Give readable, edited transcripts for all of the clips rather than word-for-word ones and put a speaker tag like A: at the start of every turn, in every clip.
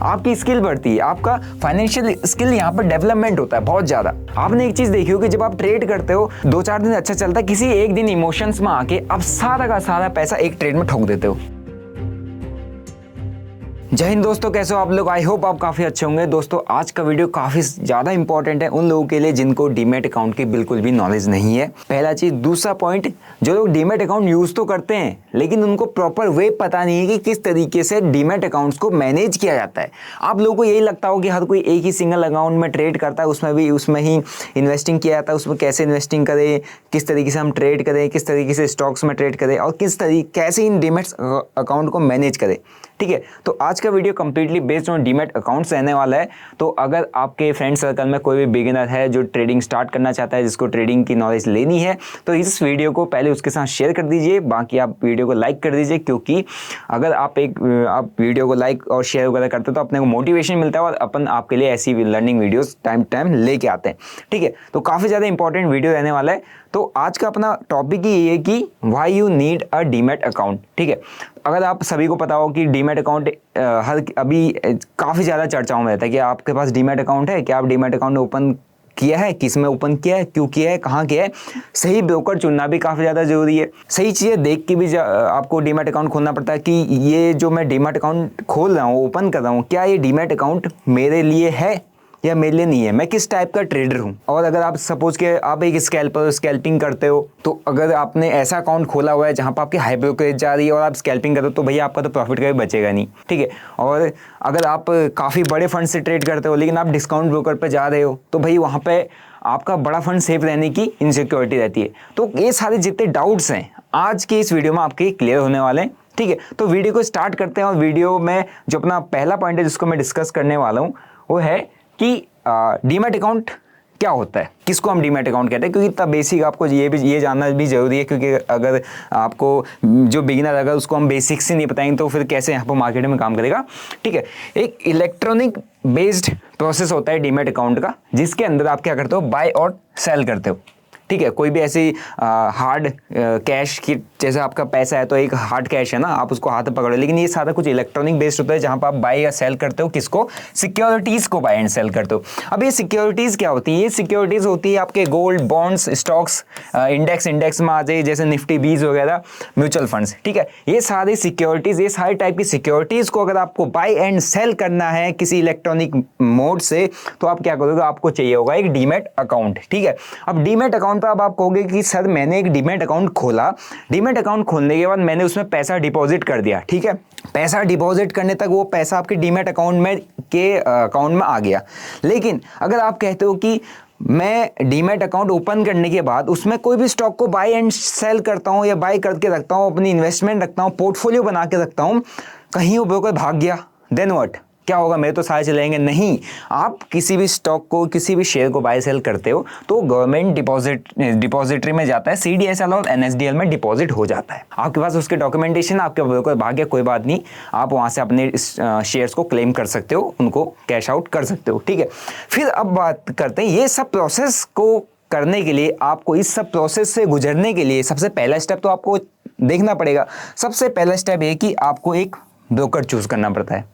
A: आपकी स्किल बढ़ती है, आपका फाइनेंशियल स्किल यहाँ पर डेवलपमेंट होता है बहुत ज़्यादा। आपने एक चीज़ देखी हो कि जब आप ट्रेड करते हो 2-4 दिन अच्छा चलता है, किसी एक दिन इमोशंस में आके आप सारा का सारा पैसा एक ट्रेड में ठोक देते हो। जय हिंद दोस्तों, कैसे हो आप लोग? आई होप आप काफ़ी अच्छे होंगे। दोस्तों आज का वीडियो काफ़ी ज़्यादा इंपॉर्टेंट है उन लोगों के लिए जिनको डीमैट अकाउंट की बिल्कुल भी नॉलेज नहीं है, पहला चीज़। दूसरा पॉइंट, जो लोग डीमैट अकाउंट यूज़ तो करते हैं लेकिन उनको प्रॉपर वे पता नहीं है कि किस तरीके से डीमैट अकाउंट्स को मैनेज किया जाता है। आप लोगों को यही लगता हो कि हर कोई एक ही सिंगल अकाउंट में ट्रेड करता है, उसमें ही इन्वेस्टिंग किया जाता है, उसमें कैसे इन्वेस्टिंग करें, किस तरीके से हम ट्रेड करें, किस तरीके से स्टॉक्स में ट्रेड करें और किस तरीके कैसे इन डीमैट अकाउंट को मैनेज करें। ठीक है, तो आज का video completely based on demat accounts रहने वाला है। तो अगर आपके फ्रेंड सर्कल में कोई भी बिगिनर है जो ट्रेडिंग स्टार्ट करना चाहता है, जिसको ट्रेडिंग की नॉलेज लेनी है, तो इस वीडियो को पहले उसके साथ शेयर कर दीजिए, बाकी आप वीडियो को लाइक कर दीजिए, क्योंकि अगर आप वीडियो को लाइक और शेयर वगैरह करते हो तो अपने को मोटिवेशन मिलता है और अपन आपके लिए ऐसी लर्निंग वीडियोस टाइम लेके आते हैं। ठीक है, तो काफ़ी ज़्यादा इंपॉर्टेंट वीडियो रहने वाला है। तो आज का अपना टॉपिक ही ये है कि why you need a demat account. ठीक है, अगर आप सभी को पता हो कि डीमैट अकाउंट अभी काफ़ी ज़्यादा चर्चाओं में रहता है कि आपके पास डीमैट अकाउंट है, क्या आप डीमैट अकाउंट ओपन किया है, किस में ओपन किया है, क्यों किया है, कहाँ किया है। सही ब्रोकर चुनना भी काफ़ी ज़्यादा ज़रूरी है। सही चीज़ें देख के भी आपको डीमैट अकाउंट खोलना पड़ता है कि ये जो मैं डीमैट अकाउंट खोल रहा हूँ, ओपन कर रहा हूँ, क्या ये डीमैट अकाउंट मेरे लिए है या मेरे लिए नहीं है, मैं किस टाइप का ट्रेडर हूँ। और अगर आप सपोज के आप एक स्कैल्पिंग करते हो, तो अगर आपने ऐसा अकाउंट खोला हुआ है जहाँ पर आपकी हाई ब्रोकरेज जा रही है और आप स्कैल्पिंग करते हो, तो भैया आपका तो प्रॉफिट कभी बचेगा नहीं। ठीक है, और अगर आप काफ़ी बड़े फंड से ट्रेड करते हो लेकिन आप डिस्काउंट ब्रोकर पर जा रहे हो, तो भाई वहाँ पर आपका बड़ा फंड सेफ रहने की इनसिक्योरिटी रहती है। तो ये सारे जितने डाउट्स हैं आज के इस वीडियो में आपके क्लियर होने वाले हैं। ठीक है, तो वीडियो को स्टार्ट करते हैं। और वीडियो में जो अपना पहला पॉइंट है जिसको मैं डिस्कस करने वाला हूँ वो है कि डीमैट अकाउंट क्या होता है, किसको हम डीमैट अकाउंट कहते हैं, क्योंकि इतना बेसिक आपको ये जानना भी जरूरी है। क्योंकि अगर आपको जो बिगिनर अगर उसको हम बेसिक्स ही नहीं बताएंगे तो फिर कैसे यहाँ पर मार्केट में काम करेगा। ठीक है, एक इलेक्ट्रॉनिक बेस्ड प्रोसेस होता है डीमैट अकाउंट का, जिसके अंदर आप क्या करते हो, बाय और सेल करते हो। ठीक है, कोई भी ऐसी हार्ड कैश की, जैसे आपका पैसा है तो एक हार्ड कैश है ना, आप उसको हाथ में पकड़ो, लेकिन ये सारा कुछ इलेक्ट्रॉनिक बेस्ड होता है जहां पर आप बाय या सेल करते हो। किसको? सिक्योरिटीज को बाय एंड सेल करते हो। अब ये सिक्योरिटीज क्या होती है? ये सिक्योरिटीज होती है आपके गोल्ड, बॉन्ड्स, स्टॉक्स, इंडेक्स में आ जाए जैसे निफ्टी 20 वगैरह, म्यूचुअल फंड्स। ठीक है, ये सारी सिक्योरिटीज, ये सारे टाइप की सिक्योरिटीज को अगर आपको बाय एंड सेल करना है किसी इलेक्ट्रॉनिक मोड से, तो आप क्या करोगे, आपको चाहिए होगा एक डीमैट अकाउंट। ठीक है, अब डीमैट अकाउंट पर अब आप कहोगे कि सर मैंने एक डीमैट अकाउंट खोला, डीमैट अकाउंट खोलने के बाद मैंने उसमें पैसा डिपॉजिट कर दिया। ठीक है, पैसा डिपॉजिट करने तक वो पैसा आपके डीमैट अकाउंट में आ गया। लेकिन अगर आप कहते हो कि मैं डीमैट अकाउंट ओपन करने के बाद उसमें कोई भी स्टॉक को बाय एंड सेल करता हूं या बाय करके रखता हूं, अपनी इन्वेस्टमेंट रखता हूं, पोर्टफोलियो बना के रखता हूं, कहीं वो ब्रोकर भाग गया, देन व्हाट? क्या होगा? मेरे तो सारे चलेंगे नहीं। आप किसी भी स्टॉक को, किसी भी शेयर को बाय सेल करते हो तो गवर्नमेंट डिपॉजिटरी में जाता है, CDSL और NSDL में डिपॉजिट हो जाता है। आपके पास उसके डॉक्यूमेंटेशन, आपके ब्रोकर भाग गया, कोई बात नहीं, आप वहां से अपने शेयर्स को क्लेम कर सकते हो, उनको कैश आउट कर सकते हो। ठीक है, फिर अब बात करते हैं ये सब प्रोसेस को करने के लिए, आपको इस सब प्रोसेस से गुजरने के लिए सबसे पहला स्टेप तो आपको देखना पड़ेगा। सबसे पहला स्टेप ये कि आपको एक ब्रोकर चूज करना पड़ता है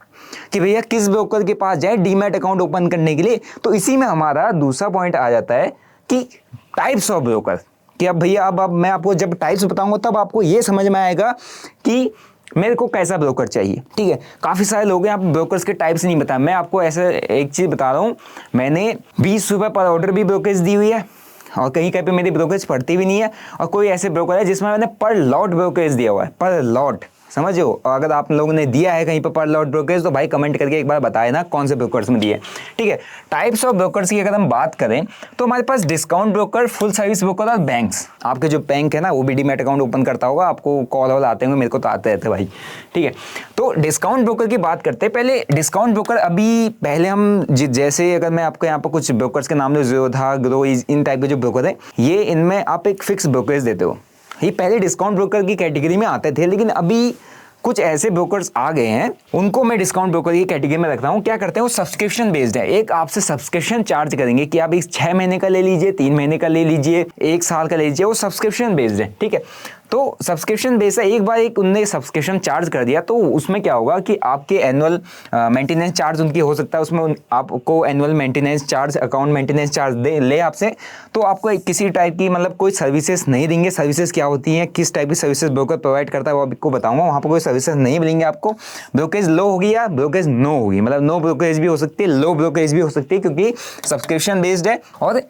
A: कि भैया किस ब्रोकर के पास जाए डीमैट अकाउंट ओपन करने के लिए। तो इसी में हमारा दूसरा पॉइंट आ जाता है कि टाइप्स ऑफ ब्रोकर। कि अब भैया अब मैं आपको जब टाइप्स बताऊंगा तब आपको ये समझ में आएगा कि मेरे को कैसा ब्रोकर चाहिए। ठीक है, काफ़ी सारे लोग हैं, आप ब्रोकर्स के टाइप्स नहीं बताया। मैं आपको ऐसे एक चीज़ बता रहा हूँ, मैंने 20 रुपये पर ऑर्डर भी ब्रोकरेज दी हुई है और कहीं पे मेरी ब्रोकरेज पड़ती भी नहीं है। और कोई ऐसे ब्रोकर है जिसमें मैंने पर लॉट ब्रोकरेज दिया हुआ है, पर लॉट, समझो। और अगर आप लोगों ने दिया है कहीं पर लॉट ब्रोकर्स, तो भाई कमेंट करके एक बार बताए ना कौन से ब्रोकर्स में दिए। ठीक है, टाइप्स ऑफ ब्रोकर्स की अगर हम बात करें तो हमारे पास discount broker, full service broker और बैंक्स। आपके जो बैंक है ना वो भी डीमैट अकाउंट ओपन करता होगा, आपको कॉल वॉल आते होंगे, मेरे को तो आते रहते भाई। ठीक है, तो डिस्काउंट ब्रोकर की बात करते हैं। पहले डिस्काउंट ब्रोकर, अभी पहले हम जैसे अगर मैं आपको यहाँ पर कुछ ब्रोकर्स के नाम दूं, ज़ीरोधा, ग्रो, इन टाइप के जो ब्रोकर है, ये इनमें आप एक फिक्स ब्रोकरेज देते हो। ये पहले डिस्काउंट ब्रोकर की कैटेगरी में आते थे, लेकिन अभी कुछ ऐसे ब्रोकर्स आ गए हैं, उनको मैं डिस्काउंट ब्रोकर की कैटेगरी में रखता हूँ। क्या करते हैं वो सब्सक्रिप्शन बेस्ड है, एक आपसे सब्सक्रिप्शन चार्ज करेंगे कि आप इस 6 महीने का ले लीजिए, 3 महीने का ले लीजिए, 1 साल का ले लीजिए, वो सब्सक्रिप्शन बेस्ड है। ठीक है, तो सब्सक्रिप्शन बेस है, एक बार एक उनने सब्सक्रिप्शन चार्ज कर दिया तो उसमें क्या होगा कि आपके एनुअल मेंटेनेंस चार्ज उनकी हो सकता है, उसमें आपको annual maintenance charge, account maintenance charge ले आपसे, तो आपको किसी टाइप की मतलब कोई सर्विसेज नहीं देंगे। सर्विसेज क्या होती हैं, किस टाइप की सर्विसेज ब्रोकर प्रोवाइड करता है वो आपको बताऊंगा। वहाँ पर कोई सर्विसेज नहीं मिलेंगे आपको। ब्रोकरेज लो होगी या ब्रोकरेज नो होगी, मतलब नो ब्रोकरेज भी हो सकती है, लो ब्रोकरेज भी हो सकती है, क्योंकि सब्सक्रिप्शन बेस्ड है और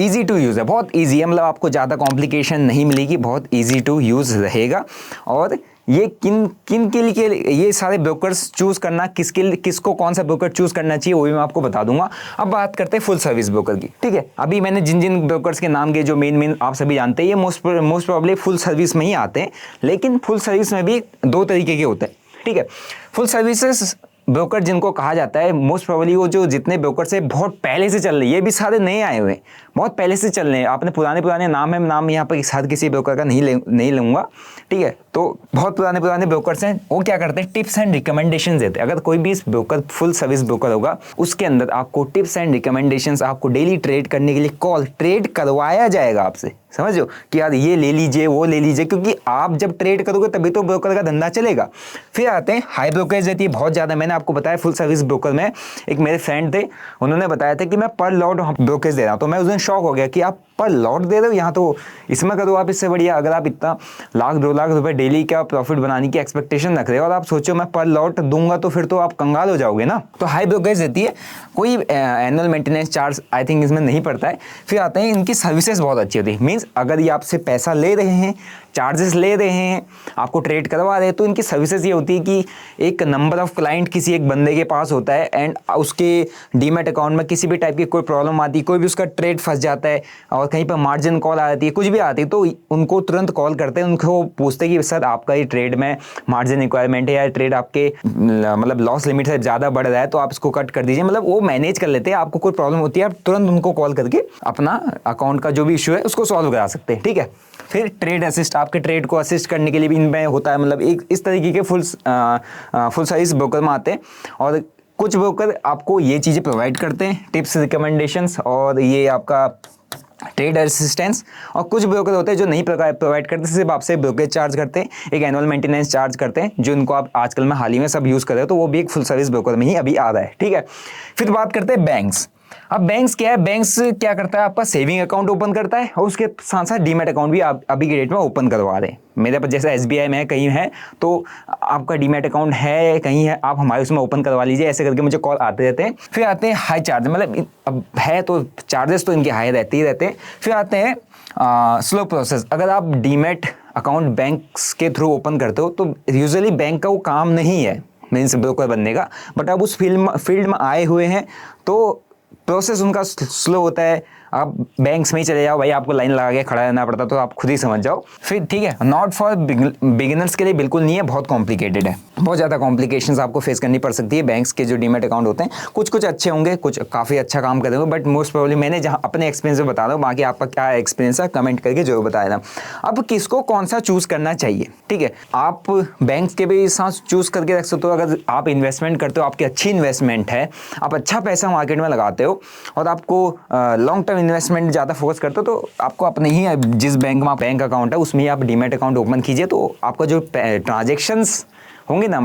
A: ईजी टू यूज़ है, बहुत ईजी है, मतलब आपको ज़्यादा कॉम्प्लिकेशन नहीं मिलेगी, बहुत ईजी टू यूज़ रहेगा। और ये किन किन के लिए ये सारे ब्रोकर्स चूज़ करना, किसको कौन सा ब्रोकर चूज़ करना चाहिए वो भी मैं आपको बता दूंगा। अब बात करते हैं फुल सर्विस ब्रोकर की, ठीक है। अभी मैंने जिन जिन ब्रोकर्स के नाम के जो मेन आप सभी जानते हैं, ये मोस्ट प्रॉब्ली फुल सर्विस में ही आते हैं, लेकिन फुल सर्विस में भी दो तरीके के होते हैं, ठीक है। फुल सर्विसेज ब्रोकर जिनको कहा जाता है, मोस्ट प्रोबेबली वो जो जितने ब्रोकर से बहुत पहले से चल रही है, ये भी सारे नए आए हुए हैं, बहुत पहले से चल रहे हैं। आपने पुराने नाम है, नाम यहाँ पर साथ किसी ब्रोकर का नहीं लूँगा, ठीक है। तो बहुत पुराने ब्रोकर्स हैं, वो क्या करते हैं, टिप्स एंड रिकमेंडेशन देते हैं। अगर कोई भी ब्रोकर फुल सर्विस ब्रोकर होगा, उसके अंदर आपको टिप्स एंड रिकमेंडेशंस, आपको डेली ट्रेड करने के लिए कॉल, ट्रेड करवाया जाएगा आपसे, समझो कि यार ये ले लीजिए, वो ले लीजिए, क्योंकि आप जब ट्रेड करोगे तभी तो ब्रोकर का धंधा चलेगा। फिर आते हैं हाई ब्रोकरेज रहती है बहुत ज़्यादा। मैंने आपको बताया फुल सर्विस ब्रोकर में एक मेरे फ्रेंड थे, उन्होंने बताया था कि मैं पर लॉट ब्रोकरेज दे रहा हूँ, तो मैं उस दिन शॉक हो गया कि आप पर लॉट दे रहे हो, यहाँ तो इसमें करो आप इससे बढ़िया। अगर आप इतना लाख 2 लाख रुपए डेली का प्रॉफिट बनाने की एक्सपेक्टेशन रख रहे हो और आप सोचो मैं पर लॉट दूंगा, तो फिर तो आप कंगाल हो जाओगे ना। तो हाई ब्रोकरेज देती है, कोई annual maintenance charge I think इसमें नहीं पड़ता है। फिर आते हैं इनकी सर्विसेज बहुत अच्छी होती है, मीन्स अगर ये आपसे पैसा ले रहे हैं, चार्जेस ले रहे हैं, आपको ट्रेड करवा रहे हैं, तो इनकी सर्विसेज ये होती है कि एक नंबर ऑफ क्लाइंट किसी एक बंदे के पास होता है, एंड उसके डीमैट अकाउंट में किसी भी टाइप की कोई प्रॉब्लम आती है, कोई भी उसका ट्रेड फंस जाता है और कहीं पर मार्जिन कॉल आ जाती है, कुछ भी आती है, तो उनको तुरंत कॉल करते हैं, उनको पूछते हैं कि सर आपका ये ट्रेड में मार्जिन रिक्वायरमेंट है या ट्रेड आपके मतलब लॉस लिमिट से ज़्यादा बढ़ रहा है तो आप इसको कट कर दीजिए, मतलब वो मैनेज कर लेते हैं। आपको कोई प्रॉब्लम होती है, आप तुरंत उनको कॉल करके अपना अकाउंट का जो भी इशू है उसको सॉल्व करा सकते हैं, ठीक है। फिर ट्रेड असिस्ट, आपके ट्रेड को असिस्ट करने के लिए भी इनमें होता है, मतलब एक इस तरीके के फुल सर्विस ब्रोकर में आते हैं। और कुछ ब्रोकर आपको ये चीज़ें प्रोवाइड करते हैं, टिप्स, रिकमेंडेशंस और ये आपका ट्रेड असिस्टेंस। और कुछ ब्रोकर होते हैं जो नहीं प्रोवाइड करते, सिर्फ आपसे ब्रोकरेज चार्ज करते हैं, एक एनुअल मेंटेनेंस चार्ज करते हैं, जो इनको आप आजकल में हाल ही में सब यूज़ कर रहे हो, तो वो भी एक फुल सर्विस ब्रोकर में ही अभी आ रहा है, ठीक है। फिर बात करते हैं बैंक्स। अब बैंक्स क्या है, बैंक्स क्या करता है, आपका सेविंग अकाउंट ओपन करता है और उसके साथ साथ डीमैट अकाउंट भी आप अभी के डेट में ओपन करवा रहे हैं। मेरे पास जैसे SBI में कहीं है तो आपका डीमैट अकाउंट है, कहीं है, आप हमारे उसमें ओपन करवा लीजिए, ऐसे करके मुझे कॉल आते रहते हैं। फिर आते हैं हाई चार्ज, मतलब अब है तो चार्जेस तो इनके हाई रहते ही रहते हैं। फिर आते हैं स्लो प्रोसेस। अगर आप डीमैट अकाउंट बैंक्स के थ्रू ओपन करते हो तो यूजुअली बैंक का वो काम नहीं है मीन्स ब्रोकर बनने का, बट आप उस फील्ड में आए हुए हैं तो प्रोसेस उनका स्लो होता है। आप बैंक्स में ही चले जाओ भाई, आपको लाइन लगा के खड़ा रहना पड़ता, तो आप खुद ही समझ जाओ। फिर ठीक है, नॉट फॉर बिगिनर्स के लिए बिल्कुल नहीं है, बहुत कॉम्प्लिकेटेड है, बहुत ज़्यादा कॉम्प्लिकेशंस आपको फेस करनी पड़ सकती है। बैंक्स के जो डीमैट अकाउंट होते हैं कुछ अच्छे होंगे, कुछ काफ़ी अच्छा काम कर देंगे, बट मोस्ट प्रोबेबली मैंने जहाँ अपने एक्सपीरियंस से बता रहा हूँ, बाकी आपका क्या एक्सपीरियंस है कमेंट करके जरूर बता देना। अब किसको कौन सा चूज़ करना चाहिए, ठीक है, आप बैंक्स के भी साथ चूज़ करके रख सकते हो। अगर आप इन्वेस्टमेंट करते हो, आपकी अच्छी इन्वेस्टमेंट है, आप अच्छा पैसा मार्केट में लगाते हो और आपको लॉन्ग टर्म इन्वेस्टमेंट ज़्यादा फोकस करते हो, तो आपको अपने ही जिस बैंक में बैंक अकाउंट है उसमें ही आप डीमैट अकाउंट ओपन कीजिए, तो आपका जो ट्रांजेक्शन्स होंगे ना,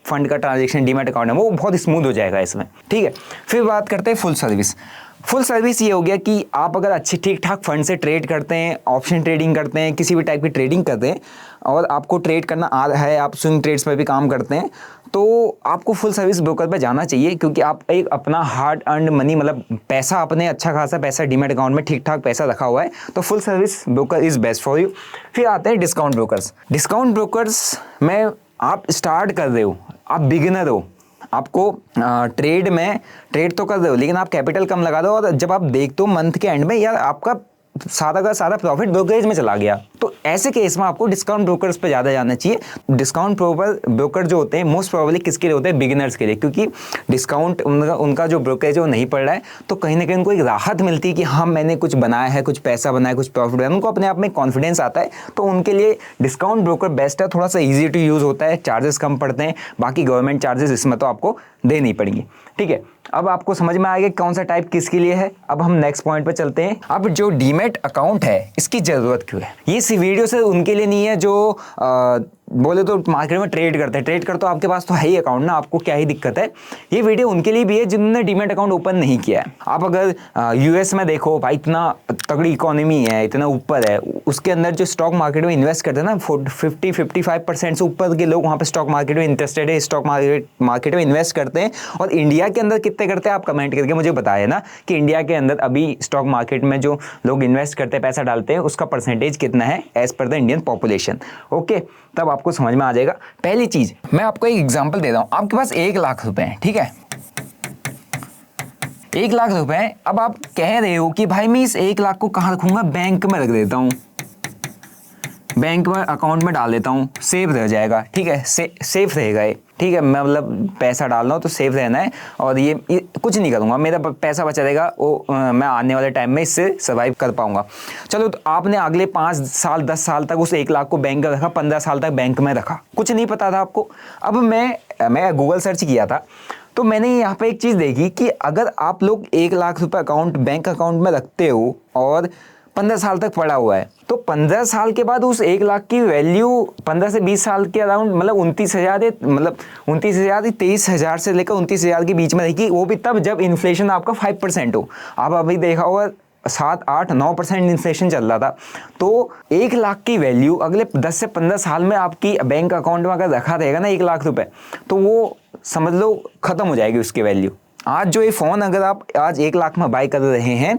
A: फंड का ट्रांजेक्शन डीमैट अकाउंट है, वो बहुत स्मूथ हो जाएगा इसमें, ठीक है। फिर बात करते हैं फुल सर्विस। फुल सर्विस ये हो गया कि आप अगर अच्छी ठीक ठाक फंड से ट्रेड करते हैं, ऑप्शन ट्रेडिंग करते हैं, किसी भी टाइप की ट्रेडिंग करते हैं और आपको ट्रेड करना आ रहा है, आप स्विंग ट्रेड्स पर भी काम करते हैं, तो आपको फुल सर्विस ब्रोकर पे जाना चाहिए, क्योंकि आप एक अपना हार्ड अर्नड मनी, मतलब पैसा अपने अच्छा खासा पैसा डीमैट अकाउंट में ठीक ठाक पैसा रखा हुआ है, तो full service broker is best for you. फिर आते हैं डिस्काउंट ब्रोकर्स। डिस्काउंट ब्रोकर्स में आप स्टार्ट कर रहे हो, आप बिगिनर हो, आपको ट्रेड तो कर रहे हो, लेकिन आप कैपिटल कम लगा दो और जब आप देखते हो मंथ के एंड में यार आपका सारा का सारा प्रॉफिट ब्रोकरेज में चला गया, तो ऐसे केस में आपको डिस्काउंट ब्रोकर्स पे ज़्यादा जाना चाहिए। डिस्काउंट ब्रोकर जो होते हैं मोस्ट प्रोबेबली किसके लिए होते हैं, बिगिनर्स के लिए, क्योंकि डिस्काउंट उनका जो ब्रोकरेज है वो नहीं पड़ रहा है, तो कहीं ना कहीं उनको एक राहत मिलती है कि हाँ मैंने कुछ बनाया है, कुछ पैसा बनाया, कुछ प्रॉफिट बनाया, उनको अपने आप में कॉन्फिडेंस आता है, तो उनके लिए डिस्काउंट ब्रोकर बेस्ट है। थोड़ा सा ईजी टू यूज़ होता है, चार्जेस कम पड़ते हैं, बाकी गवर्नमेंट चार्जेस इसमें तो आपको देनी पड़ेंगी, ठीक है। अब आपको समझ में आ गया कौन सा टाइप किसके लिए है। अब हम नेक्स्ट पॉइंट पे चलते हैं। अब जो डीमैट अकाउंट है इसकी ज़रूरत क्यों है? ये इस वीडियो से उनके लिए नहीं है जो बोले तो मार्केट में ट्रेड करते हो, आपके पास तो है ही अकाउंट ना, आपको क्या ही दिक्कत है। ये वीडियो उनके लिए भी है जिन्होंने डीमैट अकाउंट ओपन नहीं किया है। आप अगर यूएस में देखो भाई, इतना तगड़ी इकोनॉमी है, इतना ऊपर है, उसके अंदर जो स्टॉक मार्केट में इन्वेस्ट करते हैं ना 50-55% से ऊपर के लोग वहाँ पे स्टॉक मार्केट में इंटरेस्टेड है, स्टॉक मार्केट में इन्वेस्ट करते हैं। और इंडिया के अंदर कितने करते हैं आप कमेंट करके मुझे बताइए ना, कि इंडिया के अंदर अभी स्टॉक मार्केट में जो लोग इन्वेस्ट करते हैं, पैसा डालते हैं, उसका परसेंटेज कितना है as per the Indian population. Okay, तब आपको समझ में आ जाएगा। पहली चीज मैं आपको एक एग्जांपल दे रहा हूं। आपके पास 1 लाख रुपए हैं, ठीक है, 1 लाख रुपए हैं। अब आप कह रहे हो कि भाई मैं इस 1 लाख को कहां रखूंगा? बैंक में रख देता हूं, बैंक में अकाउंट में डाल देता हूं, सेफ रह जाएगा, ठीक है, सेफ रहेगा ये, ठीक है। मैं मतलब पैसा डाल रहा हूँ तो सेफ रहना है, और ये कुछ नहीं करूँगा, मेरा पैसा बचा रहेगा, वो मैं आने वाले टाइम में इससे सर्वाइव कर पाऊंगा। चलो, तो आपने अगले 5 साल 10 साल तक उस 1 लाख को बैंक में रखा, 15 साल तक बैंक में रखा, कुछ नहीं पता था आपको। अब मैं गूगल सर्च किया था, तो मैंने यहाँ पे एक चीज़ देखी कि अगर आप लोग 1 लाख रुपये अकाउंट बैंक अकाउंट में रखते हो और 15 साल तक पड़ा हुआ है, तो 15 साल के बाद उस 1 लाख की वैल्यू 15 से 20 साल के अराउंड मतलब 29,000 मतलब 29,000 23,000 से लेकर 29,000 के बीच में रहेगी। वो भी तब जब इन्फ्लेशन आपका 5% हो। आप अभी देखा होगा 7-8-9% इन्फ्लेशन चल रहा था। तो 1 लाख की वैल्यू अगले 10 से 15 साल में आपकी बैंक अकाउंट में अगर रखा रहेगा ना 1 लाख रुपए, तो वो समझ लो खत्म हो जाएगी उसकी वैल्यू। आज जो ये फ़ोन अगर आप आज 1 लाख में बाय कर रहे हैं,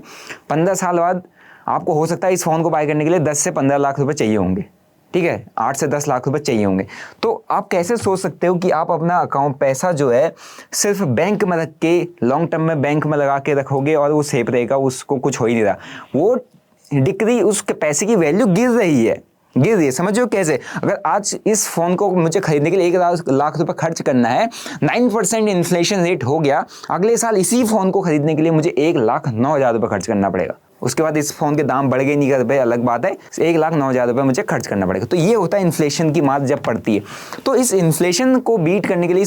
A: 15 साल बाद आपको हो सकता है इस फ़ोन को बाय करने के लिए 10 से 15 लाख रुपए चाहिए होंगे, ठीक है, 8 से 10 लाख रुपए चाहिए होंगे। तो आप कैसे सोच सकते हो कि आप अपना अकाउंट पैसा जो है सिर्फ बैंक में रख के लॉन्ग टर्म में बैंक में लगा के रखोगे और वो सेफ रहेगा, उसको कुछ हो ही नहीं रहा, वो उसके पैसे की वैल्यू गिर रही है। समझो कैसे? अगर आज इस फोन को मुझे खरीदने के लिए 1 लाख रुपए खर्च करना है, 9% इन्फ्लेशन रेट हो गया, अगले साल इसी फोन को खरीदने के लिए मुझे 1,09,000 रुपये खर्च करना पड़ेगा। उसके बाद इस फोन के दाम बढ़ गए नहीं कर भाई, अलग बात है, 1,09,000 रुपये मुझे खर्च करना पड़ेगा। तो ये होता है इन्फ्लेशन की मार जब पड़ती है। तो इस इन्फ्लेशन को बीट करने के लिए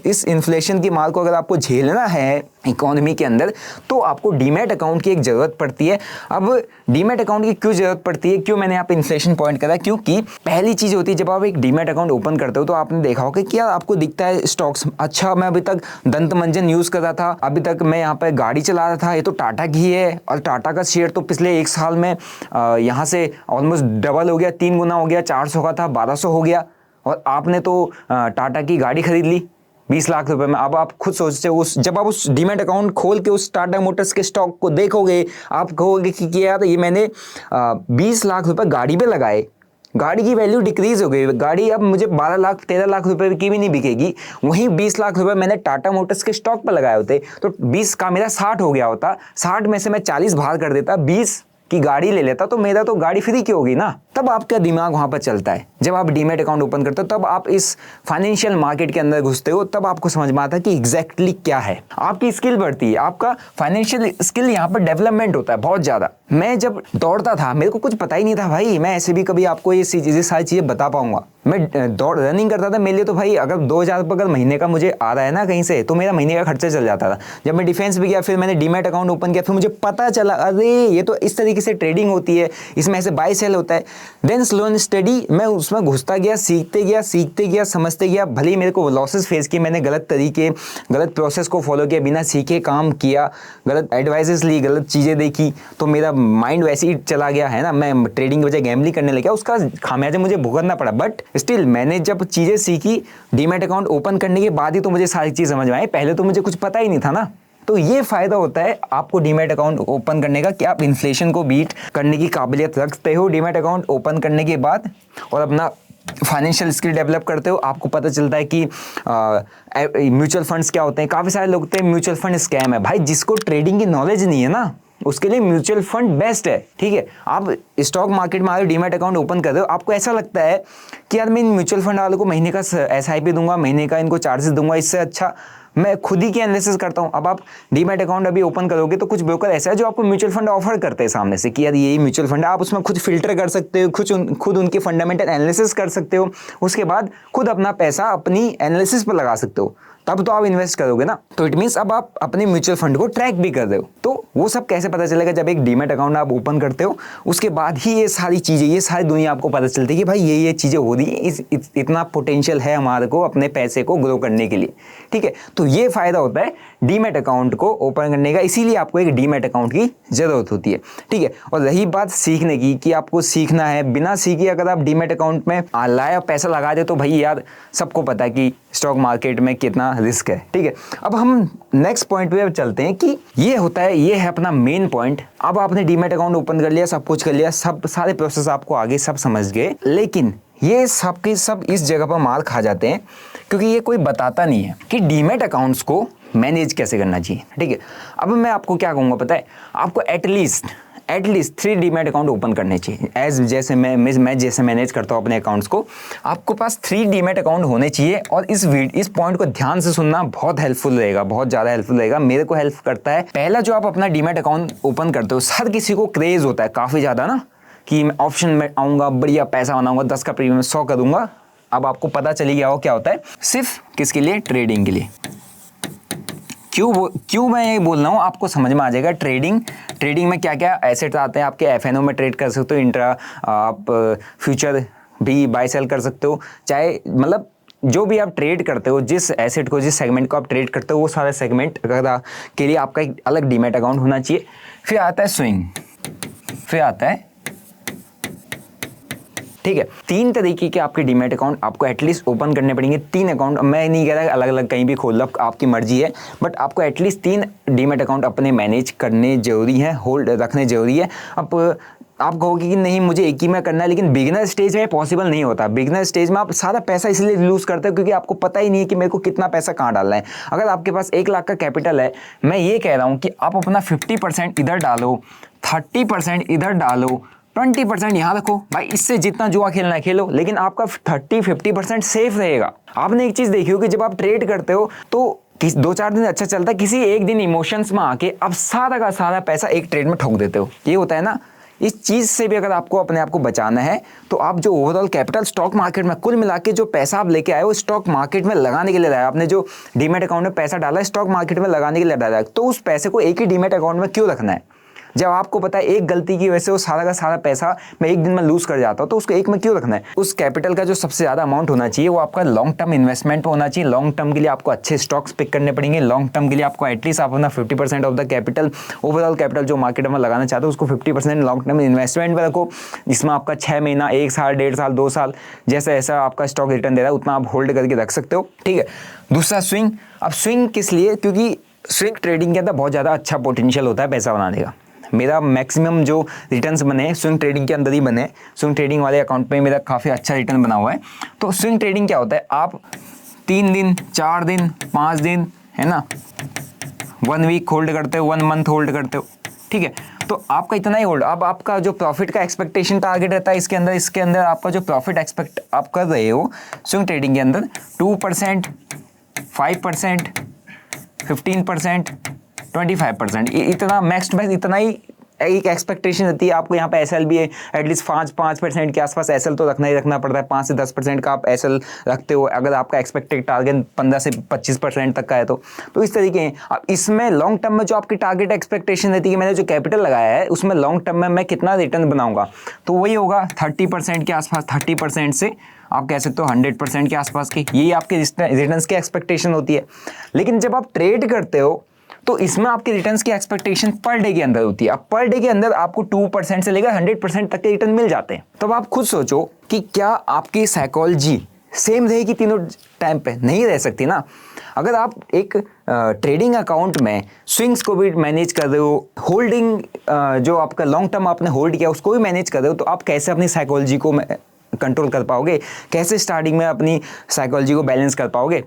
A: इस इन्फ्लेशन की मार को अगर आपको झेलना है इकोनॉमी के अंदर, तो आपको डीमैट अकाउंट की एक ज़रूरत पड़ती है। अब डीमैट अकाउंट की क्यों ज़रूरत पड़ती है, क्यों मैंने यहाँ पे इन्फ्लेशन पॉइंट करा? क्योंकि पहली चीज़ होती है जब आप एक डीमैट अकाउंट ओपन करते हो तो आपने देखा होगा कि यार आपको दिखता है स्टॉक्स। अच्छा, मैं अभी तक दंत मंजन यूज़ कर रहा था, अभी तक मैं यहाँ पर गाड़ी चला रहा था, ये तो टाटा की है, और टाटा का शेयर तो पिछले 1 साल में यहाँ से ऑलमोस्ट डबल हो गया, 3 गुना हो गया, 400 का था 1200 हो गया, और आपने तो टाटा की गाड़ी खरीद ली 20 लाख रुपए में। अब आप खुद सोचते हो जब आप उस डीमैट अकाउंट खोल के उस टाटा मोटर्स के स्टॉक को देखोगे, आप कहोगे कि यार ये मैंने 20 लाख रुपए गाड़ी पे लगाए, गाड़ी की वैल्यू डिक्रीज हो गई, गाड़ी अब मुझे 12 लाख 13 लाख रुपए की भी नहीं बिकेगी। वहीं 20 लाख रुपए मैंने टाटा मोटर्स के स्टॉक पर लगाए होते, तो 20 का मेरा 60 हो गया होता, 60 में से मैं 40 बाहर कर देता, 20 की गाड़ी ले लेता, तो मेरा तो गाड़ी फ्री की होगी ना। तब आपका दिमाग वहां पर चलता है। जब आप डीमैट अकाउंट ओपन करते हो तब आप इस फाइनेंशियल मार्केट के अंदर घुसते हो, तब आपको समझ में आता है कि एग्जैक्टली क्या है। आपकी स्किल बढ़ती है, आपका फाइनेंशियल स्किल यहाँ पर डेवलपमेंट होता है बहुत ज़्यादा। मैं जब दौड़ता था मेरे को कुछ पता ही नहीं था भाई, मैं ऐसे भी कभी आपको ये सारी चीज़ें बता पाऊंगा। मैं रनिंग करता था, मेरे लिए तो भाई अगर 2,000 रुपये अगर महीने का मुझे आ रहा है ना कहीं से, तो मेरा महीने का खर्चा चल जाता था। जब मैं डिफेंस भी गया, फिर मैंने डीमैट अकाउंट ओपन किया, फिर मुझे पता चला अरे ये तो इस तरीके से ट्रेडिंग होती है, इसमें ऐसे बाय सेल होता है। देन स्लो एंड स्टडी मैं उसमें घुसता गया, सीखते गया, समझते गया। भले ही मेरे को लॉसेस फेस किए, मैंने गलत प्रोसेस को फॉलो किया, बिना सीखे काम किया, गलत एडवाइसेस ली, गलत चीज़ें देखी, तो मेरा माइंड वैसे ही चला गया है ना, मैं ट्रेडिंग की वजह गैम्बलिंग करने लगा, उसका खामियाजा मुझे भुगतना पड़ा। बट स्टिल मैंने जब चीज़ें सीखी डीमैट अकाउंट ओपन करने के बाद ही तो मुझे सारी चीज़ समझ में आई, पहले तो मुझे कुछ पता ही नहीं था ना। तो ये फ़ायदा होता है आपको डीमैट अकाउंट ओपन करने का कि आप इन्फ्लेशन को बीट करने की काबिलियत रखते हो डीमैट अकाउंट ओपन करने के बाद, और अपना फाइनेंशियल स्किल डेवलप करते हो। आपको पता चलता है कि म्यूचुअल फंड्स क्या होते हैं। काफ़ी सारे लोग कहते हैं म्यूचुअल फंड स्कैम है। भाई जिसको ट्रेडिंग की नॉलेज नहीं है ना, उसके लिए म्यूचुअल फंड बेस्ट है। ठीक है, आप स्टॉक मार्केट में आ रहे हो, डीमैट अकाउंट ओपन कर रहे हो, आपको ऐसा लगता है कि यार मैं इन म्यूचुअल फंड वालों को महीने का SIP दूंगा, महीने का इनको चार्जेस दूंगा, इससे अच्छा मैं खुद ही की एनालिसिस करता हूं। अब आप डीमैट अकाउंट अभी ओपन करोगे तो कुछ ब्रोकर ऐसा है जो आपको म्यूचुअल फंड ऑफर करते हैं सामने से कि यार यही म्यूचुअल फंड है, आप उसमें खुद फिल्टर कर सकते हो, खुद उनके फंडामेंटल एनालिसिस कर सकते हो, उसके बाद खुद अपना पैसा अपनी एनालिसिस पर लगा सकते हो। तब तो आप इन्वेस्ट करोगे ना। तो इट मीन्स अब आप अपने म्यूचुअल फंड को ट्रैक भी कर रहे हो। तो वो सब कैसे पता चलेगा? जब एक डीमैट अकाउंट आप ओपन करते हो उसके बाद ही ये सारी चीज़ें, ये सारी दुनिया आपको पता चलती है कि भाई ये चीज़ें हो रही है, इतना पोटेंशियल है हमारे को अपने पैसे को ग्रो करने के लिए। ठीक है, तो ये फ़ायदा होता है डीमैट अकाउंट को ओपन करने का, इसीलिए आपको एक डीमैट अकाउंट की ज़रूरत होती है। ठीक है, और रही बात सीखने की कि आपको सीखना है, बिना सीखे अगर आप डीमैट अकाउंट में लाया पैसा लगा दे तो भाई यार सबको पता है कि स्टॉक मार्केट में कितना रिस्क है। ठीक है, अब हम नेक्स्ट पॉइंट पे चलते हैं कि ये होता है, ये है अपना मेन पॉइंट। अब आपने डीमैट अकाउंट ओपन कर लिया, सब कुछ कर लिया, सब सारे प्रोसेस आपको आगे सब समझ गए, लेकिन ये सब के सब इस जगह पर मार खा जाते हैं क्योंकि ये कोई बताता नहीं है कि डीमैट अकाउंट्स को मैनेज कैसे करना चाहिए। ठीक है, अब मैं आपको क्या कहूँगा पता है, आपको एटलीस्ट 3 डीमैट अकाउंट ओपन करने चाहिए। एज जैसे मैं जैसे मैनेज करता हूँ अपने अकाउंट्स को, आपको पास 3 डीमैट अकाउंट होने चाहिए। और इस पॉइंट को ध्यान से सुनना, बहुत हेल्पफुल रहेगा, बहुत ज़्यादा हेल्पफुल रहेगा। मेरे को हेल्प करता है। पहला जो आप अपना डीमैट अकाउंट ओपन करते हो, हर किसी को क्रेज़ होता है काफ़ी ज़्यादा ना कि मैं ऑप्शन में आऊँगा, बढ़िया पैसा बनाऊँगा, 10 का प्रीमियम 100 करूँगा। अब आपको पता चली गया हो क्या होता है, सिर्फ किसके लिए? ट्रेडिंग के लिए। क्यों मैं ये बोल रहा हूँ आपको समझ में आ जाएगा। ट्रेडिंग में क्या क्या एसेट्स आते हैं। आपके एफएनओ में ट्रेड कर सकते हो, इंट्रा आप फ्यूचर भी बाय सेल कर सकते हो, चाहे मतलब जो भी आप ट्रेड करते हो, जिस एसेट को, जिस सेगमेंट को आप ट्रेड करते हो, वो सारे सेगमेंट के लिए आपका एक अलग डीमैट अकाउंट होना चाहिए। फिर आता है स्विंग, फिर आता है, ठीक है, 3 तरीके के आपके डीमैट अकाउंट आपको एटलीस्ट ओपन करने पड़ेंगे। 3 अकाउंट, मैं नहीं कह रहा अलग अलग कहीं भी खोल लो, आपकी मर्जी है, बट आपको एटलीस्ट 3 डीमैट अकाउंट अपने मैनेज करने जरूरी है, होल्ड रखने जरूरी है। अब आप कहोगे कि नहीं मुझे एक ही में करना है, लेकिन बिगिनर स्टेज में पॉसिबल नहीं होता। बिगिनर स्टेज में आप सारा पैसा इसलिए लूज करते हो क्योंकि आपको पता ही नहीं है कि मेरे को कितना पैसा कहाँ डालना है। अगर आपके पास 1 लाख का कैपिटल है, मैं ये कह रहा हूँ कि आप अपना 50% इधर डालो, 30% इधर डालो, 20% यहाँ रखो भाई। इससे जितना जुआ खेलना है खेलो, लेकिन आपका 30-50% सेफ रहेगा। आपने एक चीज़ देखी हो कि जब आप ट्रेड करते हो तो 2-4 दिन अच्छा चलता है, किसी एक दिन इमोशंस में आके आप सारा का सारा पैसा एक ट्रेड में ठोक देते हो। ये होता है ना। इस चीज़ से भी अगर आपको अपने आप को बचाना है तो आप जो ओवरऑल कैपिटल स्टॉक मार्केट में कुल मिला के जो पैसा आप लेके आए हो स्टॉक मार्केट में लगाने के लिए लाया, आपने जो डीमैट अकाउंट में पैसा डाला है स्टॉक मार्केट में लगाने के लिए डाला है, तो उस पैसे को एक ही डीमैट अकाउंट में क्यों रखना है? जब आपको पता है एक गलती की वजह से वो सारा का सारा पैसा मैं एक दिन में लूज कर जाता हूँ, तो उसको एक में क्यों रखना है? उस कैपिटल का जो सबसे ज़्यादा अमाउंट होना चाहिए वो आपका लॉन्ग टर्म इन्वेस्टमेंट पे होना चाहिए। लॉन्ग टर्म के लिए आपको अच्छे स्टॉक्स पिक करने पड़ेंगे। लॉन्ग टर्म के लिए आपको एटलीस्ट आप अपना 50% of the capital, overall capital जो मार्केट में लगाना चाहते हो उसको 50% लॉन्ग टर्म इन्वेस्टमेंट में रखो, जिसमें आपका 6 महीना, 1 साल, 1.5 साल, 2 साल जैसा ऐसा आपका स्टॉक रिटर्न दे रहा है उतना आप होल्ड करके रख सकते हो। ठीक है, दूसरा स्विंग। अब स्विंग किस लिए? क्योंकि स्विंग ट्रेडिंग के अंदर बहुत ज़्यादा अच्छा पोटेंशियल होता है पैसा बनाने का। मेरा मैक्सिमम जो रिटर्न्स बने स्विंग ट्रेडिंग के अंदर ही बने। स्विंग ट्रेडिंग वाले अकाउंट में मेरा काफ़ी अच्छा रिटर्न बना हुआ है। तो स्विंग ट्रेडिंग क्या होता है? आप 3 दिन, 4 दिन, 5 दिन, है ना, 1 वीक होल्ड करते हो, 1 मंथ होल्ड करते हो। ठीक है, तो आपका इतना ही होल्ड। अब आपका जो प्रॉफिट का एक्सपेक्टेशन टारगेट रहता है इसके अंदर आपका जो प्रॉफिट एक्सपेक्ट आप कर रहे हो स्विंग ट्रेडिंग के अंदर 2%, 5%, 15%, 25%, इतना मैक्स इतना ही एक एक्सपेक्टेशन रहती है आपको। यहाँ पे एसएल भी है, एटलीस्ट 5% के आसपास एसएल तो रखना ही रखना पड़ता है। 5 से 10% का आप एसएल रखते हो अगर आपका एक्सपेक्टेड टारगेट 15 से 25% तक का है तो इस तरीके हैं। अब इसमें लॉन्ग टर्म में जो आपकी टारगेट एक्सपेक्टेशन रहती है कि मैंने जो कैपिटल लगाया है उसमें लॉन्ग टर्म में मैं कितना रिटर्न बनाऊंगा, तो वही होगा 30% के आसपास। 30% से आप कह सकते हो 100% के आसपास की, यही आपके रिटर्न्स की एक्सपेक्टेशन होती है। लेकिन जब आप ट्रेड करते हो तो इसमें आपके रिटर्न्स की एक्सपेक्टेशन पर डे के अंदर होती है। अब पर डे के अंदर आपको 2% से लेकर 100% तक के रिटर्न मिल जाते हैं। तो अब आप खुद सोचो कि क्या आपकी साइकोलॉजी सेम रहेगी तीनों टाइम पे? नहीं रह सकती ना। अगर आप एक ट्रेडिंग अकाउंट में स्विंग्स को भी मैनेज कर रहे हो, होल्डिंग जो आपका लॉन्ग टर्म आपने होल्ड किया उसको भी मैनेज कर रहे हो, तो आप कैसे अपनी साइकोलॉजी को कंट्रोल कर पाओगे? कैसे स्टार्टिंग में अपनी साइकोलॉजी को बैलेंस कर पाओगे?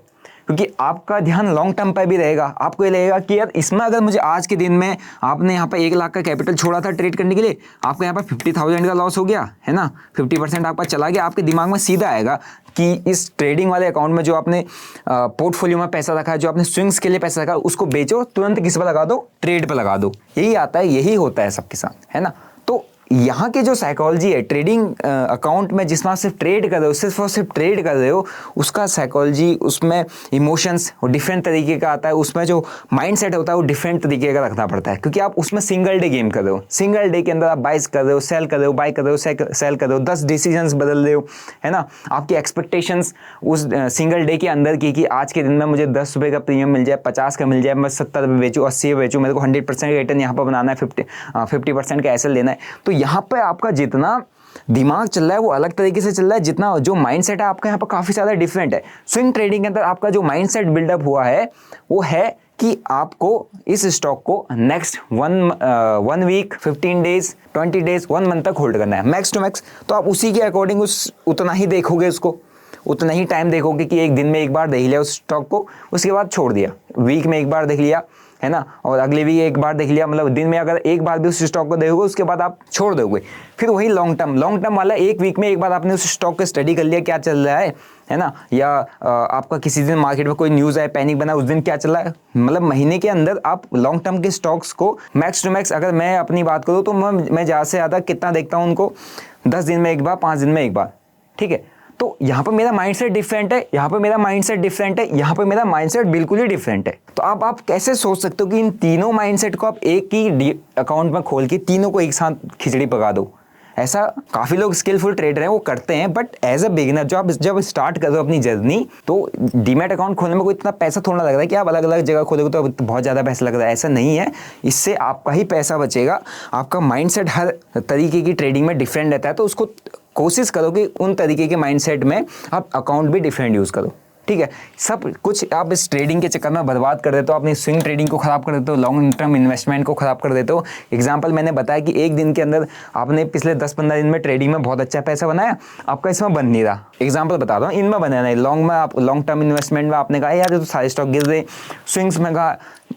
A: क्योंकि आपका ध्यान लॉन्ग टर्म पर भी रहेगा। आपको ये लगेगा कि यार इसमें अगर मुझे आज के दिन में आपने यहाँ पर 1 लाख का कैपिटल छोड़ा था ट्रेड करने के लिए, आपको यहाँ पर 50,000 का लॉस हो गया है ना, 50% आपका चला गया, आपके दिमाग में सीधा आएगा कि इस ट्रेडिंग वाले अकाउंट में जो आपने पोर्टफोलियो में पैसा रखा है, जो आपने स्विंग्स के लिए पैसा रखा है, उसको बेचो, तुरंत किस पर लगा दो? ट्रेड पर लगा दो। यही आता है, यही होता है सबके साथ, है ना। तो यहाँ की जो साइकोलॉजी है ट्रेडिंग अकाउंट में, जिसमें आप सिर्फ ट्रेड कर रहे हो, सिर्फ और सिर्फ ट्रेड कर रहे हो, उसका साइकोलॉजी, उसमें इमोशंस डिफरेंट तरीके का आता है, उसमें जो माइंडसेट होता है वो डिफरेंट तरीके का रखना पड़ता है, क्योंकि आप उसमें सिंगल डे गेम कर रहे हो। सिंगल डे के अंदर आप बाइस कर रहे हो, सेल कर रहे हो, बाई कर रहे हो, सेल कर रहे हो, 10 डिसीजंस बदल रहे हो, है ना। आपकी एक्सपेक्टेशंस उस सिंगल डे के अंदर की कि आज के दिन में मुझे 10 रुपये का प्रीमियम मिल जाए, 50 का मिल जाए, मैं 70 रुपये बेचूँ, 80 बेचूँ, मेरे को 100% रिटर्न यहाँ पर बनाना है, 50% का एसएल लेना है। तो यहाँ पर आपका जितना दिमाग चल रहा है वो अलग तरीके से चल रहा है, जितना जो माइंडसेट है आपका यहाँ पर काफ़ी ज़्यादा डिफरेंट है। स्विंग ट्रेडिंग के अंदर आपका जो माइंडसेट बिल्डअप हुआ है वो है कि आपको इस स्टॉक को next one week, 15 days, 20 days, 1 month तक होल्ड करना है मैक्स टू मैक्स। तो आप उसी के अकॉर्डिंग उतना ही देखोगे, उसको उतना ही टाइम देखोगे कि एक दिन में एक बार देख लिया उस स्टॉक को, उसके बाद छोड़ दिया, वीक में एक बार देख लिया, है ना, और अगले वीक एक बार देख लिया, मतलब दिन में अगर एक बार भी उस स्टॉक को देखोगे उसके बाद आप छोड़ दोगे। फिर वही लॉन्ग टर्म वाला, एक वीक में एक बार आपने उस स्टॉक को स्टडी कर लिया क्या चल रहा है ना, या आपका किसी दिन मार्केट में कोई न्यूज़ आए, पैनिक बना, उस दिन क्या चल रहा है, मतलब महीने के अंदर आप लॉन्ग टर्म के स्टॉक्स को मैक्स टू मैक्स, अगर मैं अपनी बात करूँ तो मैं ज़्यादा से ज़्यादा कितना देखता हूँ उनको, 10 दिन में एक बार, 5 दिन में एक बार, ठीक है। तो यहाँ पर मेरा माइंडसेट डिफरेंट है, यहाँ पर मेरा माइंडसेट डिफरेंट है, यहाँ पर मेरा माइंडसेट बिल्कुल ही डिफरेंट है। तो आप कैसे सोच सकते हो कि इन तीनों माइंडसेट को आप एक ही अकाउंट में खोल के तीनों को एक साथ खिचड़ी पका दो? ऐसा काफ़ी लोग स्किलफुल ट्रेडर हैं वो करते हैं, बट एज अ बिगिनर जब स्टार्ट कर दो अपनी जर्नी, तो डीमैट अकाउंट खोलने में कोई इतना पैसा थोड़ा लग रहा है कि आप अलग अलग जगह खोलोगे तो बहुत ज़्यादा पैसा लग रहा है, ऐसा नहीं है। इससे आपका ही पैसा बचेगा। आपका माइंडसेट हर तरीके की ट्रेडिंग में डिफरेंट रहता है, तो उसको कोशिश करो कि उन तरीके के माइंडसेट में आप अकाउंट भी डिफरेंट यूज़ करो, ठीक है। सब कुछ आप इस ट्रेडिंग के चक्कर में बर्बाद कर देते हो, अपनी स्विंग ट्रेडिंग को ख़राब कर देते हो, लॉन्ग टर्म इन्वेस्टमेंट को ख़राब कर देते हो। एग्जांपल मैंने बताया कि एक दिन के अंदर आपने पिछले 10-15 दिन में ट्रेडिंग में बहुत अच्छा पैसा बनाया, आपका इसमें बन नहीं रहा। एग्जांपल बता रहा हूँ, इनमें बना नहीं, लॉन्ग टर्म इन्वेस्टमेंट में आपने कहा यार ये तो सारे स्टॉक गिर रहे, स्विंग्स में कहा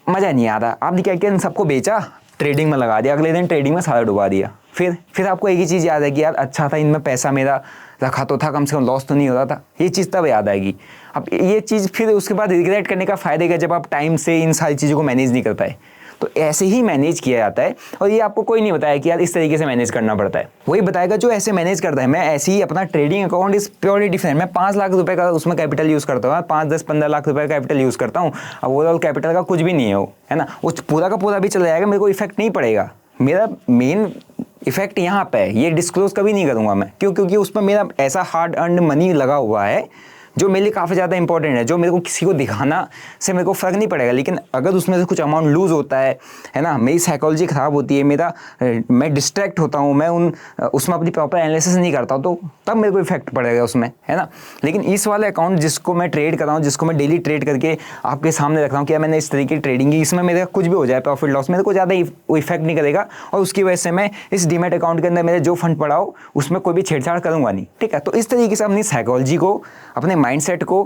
A: मज़ा नहीं आ रहा, आपने क्या किया, इन सबको बेचा, ट्रेडिंग में लगा दिया, अगले दिन ट्रेडिंग में सारा डुबा दिया। फिर आपको एक ही चीज़ याद है कि यार अच्छा था, इनमें पैसा मेरा रखा तो था, कम से कम लॉस तो नहीं हो रहा था, ये चीज़ तब याद आएगी। अब ये चीज़ फिर उसके बाद रिग्रेट करने का फ़ायदा है जब आप टाइम से इन सारी चीज़ों को मैनेज नहीं कर पाए। तो ऐसे ही मैनेज किया जाता है, और ये आपको कोई नहीं बताया कि यार इस तरीके से मैनेज करना पड़ता है, वही बताएगा जो ऐसे मैनेज करता है। मैं ऐसे ही अपना ट्रेडिंग अकाउंट इस प्योरली डिफरेंट, मैं 5 लाख रुपए का उसमें कैपिटल यूज़ करता हूँ, 5, 10, 15 लाख रुपए का कैपिटल यूज़ करता हूँ। अब ओवरऑल कैपिटल का कुछ भी नहीं है वो, है ना, वो पूरा का पूरा भी चला जाएगा, मेरे को इफेक्ट नहीं पड़ेगा। मेरा मेन इफेक्ट यहाँ पे है, ये डिस्क्लोज कभी नहीं करूँगा मैं, क्योंकि उसमें मेरा ऐसा हार्ड अर्न मनी लगा हुआ है जो मेरे लिए काफ़ी ज़्यादा इंपॉर्टेंट है, जो मेरे को किसी को दिखाना से मेरे को फ़र्क नहीं पड़ेगा। लेकिन अगर उसमें से कुछ अमाउंट लूज़ होता है ना, मेरी साइकोलॉजी ख़राब होती है, मैं डिस्ट्रैक्ट होता हूँ, मैं उसमें अपनी प्रॉपर एनालिसिस नहीं करता हूँ, तो तब मेरे को इफेक्ट पड़ेगा उसमें, है ना। लेकिन इस वाले अकाउंट जिसको मैं ट्रेड कर रहा हूँ, जिसको मैं डेली ट्रेड करके आपके सामने रख रहा हूँ कि मैंने इस तरीके की ट्रेडिंग की, इसमें मेरा कुछ भी हो जाए प्रॉफिट लॉस, मेरे को ज़्यादा इफेक्ट नहीं करेगा, और उसकी वजह से मैं इस डीमैट अकाउंट के अंदर मेरे जो फंड पड़ा हो उसमें कोई भी छेड़छाड़ करूँगा नहीं, ठीक है। तो इस तरीके से अपनी साइकोलॉजी को, अपने माइंडसेट को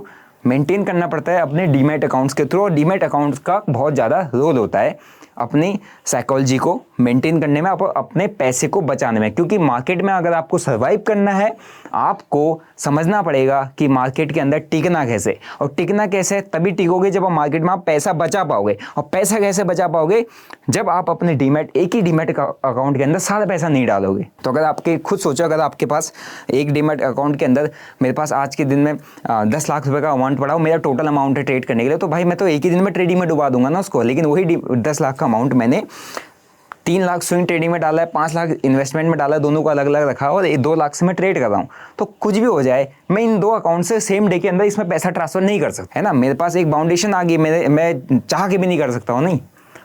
A: मेंटेन करना पड़ता है अपने डीमैट अकाउंट्स के थ्रू, और डीमैट अकाउंट्स का बहुत ज़्यादा रोल होता है अपनी साइकोलॉजी को मेंटेन करने में, अपने पैसे को बचाने में। क्योंकि मार्केट में अगर आपको सर्वाइव करना है, आपको समझना पड़ेगा कि मार्केट के अंदर टिकना कैसे, और टिकना कैसे तभी टिकोगे जब आप मार्केट में आप पैसा बचा पाओगे। और पैसा कैसे बचा पाओगे, जब आप अपने एक ही डीमैट अकाउंट के अंदर सारा पैसा नहीं डालोगे। तो अगर आपके खुद सोचो, अगर आपके पास एक डीमैट अकाउंट के अंदर, मेरे पास आज के दिन में 10 लाख रुपए का अमाउंट पड़ा हो, मेरा टोटल अमाउंट है ट्रेड करने के लिए, तो भाई मैं तो एक ही दिन में ट्रेडिंग में डुबा दूंगा ना उसको। लेकिन वही 10 लाख का अमाउंट मैंने 3 लाख स्विंग ट्रेडिंग में डाला है, 5 लाख इन्वेस्टमेंट में डाला है, दोनों को अलग अलग रखा और 2 लाख से मैं ट्रेड कर रहा हूँ। तो कुछ भी हो जाए, मैं इन 2 अकाउंट से सेम डे के अंदर इसमें पैसा ट्रांसफर नहीं कर सकता, है ना। मेरे पास एक बाउंडेशन आ गई, मैं चाह के भी नहीं कर सकता हूँ, नहीं।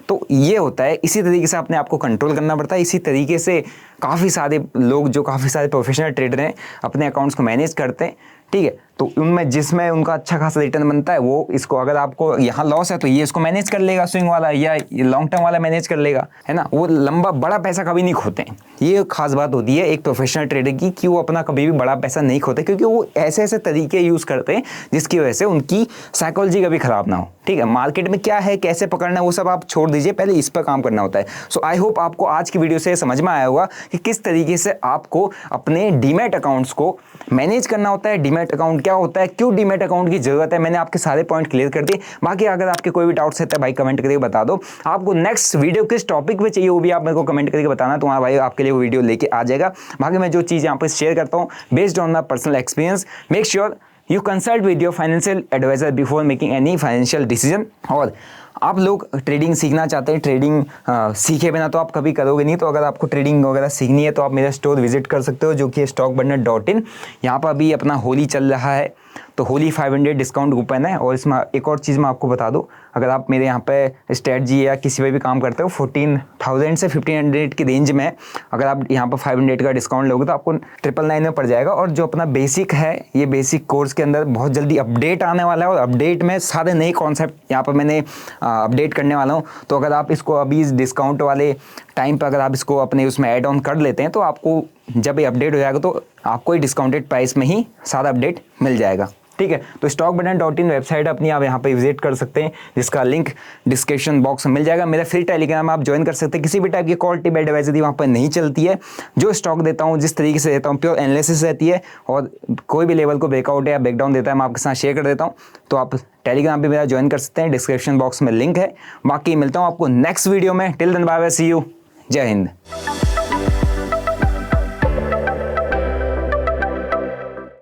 A: तो ये होता है, इसी तरीके से अपने आप को कंट्रोल करना पड़ता है। इसी तरीके से काफ़ी सारे लोग जो काफ़ी सारे प्रोफेशनल ट्रेडर हैं अपने अकाउंट्स को मैनेज करते हैं, ठीक है। तो उनमें जिसमें उनका अच्छा खासा रिटर्न बनता है, वो इसको, अगर आपको यहाँ लॉस है तो ये इसको मैनेज कर लेगा स्विंग वाला, या लॉन्ग टर्म वाला मैनेज कर लेगा, है ना। वो लंबा बड़ा पैसा कभी नहीं खोते हैं, ये खास बात होती है एक प्रोफेशनल ट्रेडर की, कि वो अपना कभी भी बड़ा पैसा नहीं खोते, क्योंकि वो ऐसे ऐसे तरीके यूज़ करते हैं जिसकी वजह से उनकी साइकोलॉजी कभी ख़राब ना हो, ठीक है। मार्केट में क्या है, कैसे पकड़ना है, वो सब आप छोड़ दीजिए, पहले इस पर काम करना होता है। सो आई होप आपको आज की वीडियो से समझ में आया होगा कि किस तरीके से आपको अपने डीमैट अकाउंट्स को मैनेज करना होता है, डीमैट अकाउंट क्या होता है, क्यों डीमैट अकाउंट की जरूरत है। मैंने आपके सारे पॉइंट क्लियर कर दिए। बाकी अगर आपके कोई भी डाउट्स है तो भाई कमेंट करके बता दो। आपको नेक्स्ट वीडियो किस टॉपिक पे चाहिए वो भी आप मेरे को कमेंट करके बताना, तो भाई आपके लिए वो वीडियो लेके आ जाएगा। बाकी मैं जो चीज़ यहाँ पर शेयर करता हूँ based on my personal experience, make sure you consult with your financial advisor before making any financial decision. और आप लोग ट्रेडिंग सीखना चाहते हैं, ट्रेडिंग सीखे बिना तो आप कभी करोगे नहीं, तो अगर आपको ट्रेडिंग वगैरह सीखनी है तो आप मेरा स्टोर विजिट कर सकते हो जो कि stockbundle.in। यहाँ पर अभी अपना होली चल रहा है, तो होली 500 डिस्काउंट कूपन है। और इसमें एक और चीज़ मैं आपको बता दूं, अगर आप मेरे यहाँ पे स्ट्रेटजी या किसी पे भी काम करते हो 14,000 से 1500 की रेंज में, अगर आप यहाँ पर 500 का डिस्काउंट लोगे तो आपको 999 में पड़ जाएगा। और जो अपना बेसिक है, ये बेसिक कोर्स के अंदर बहुत जल्दी अपडेट आने वाला है, और अपडेट में सारे नए कॉन्सेप्ट यहाँ पर मैंने अपडेट करने वाला हूँ। तो अगर आप इसको अभी इस डिस्काउंट वाले टाइम पर अगर आप इसको अपने उसमें ऐड ऑन कर लेते हैं तो आपको जब ये अपडेट हो जाएगा तो आपको ही डिस्काउंटेड प्राइस में ही सारा अपडेट मिल जाएगा। ठीक है, तो stockbundle.in वेबसाइट अपनी आप यहाँ पे विजिट कर सकते हैं, जिसका लिंक डिस्क्रिप्शन बॉक्स में मिल जाएगा। मेरा फ्री टेलीग्राम आप ज्वाइन कर सकते हैं। किसी भी टाइप की कॉल टिप एडवाइजरी वहाँ पर नहीं चलती है। जो स्टॉक देता हूँ, जिस तरीके से देता हूँ, प्योर एनालिसिस रहती है, और कोई भी लेवल को ब्रेकआउट या ब्रेकडाउन देता है मैं आपके साथ शेयर कर देता हूँ। तो आप टेलीग्राम पे मेरा ज्वाइन कर सकते हैं, डिस्क्रिप्शन बॉक्स में लिंक है। बाकी मिलता हूँ आपको नेक्स्ट वीडियो में। Till then bye bye, see you, जय हिंद।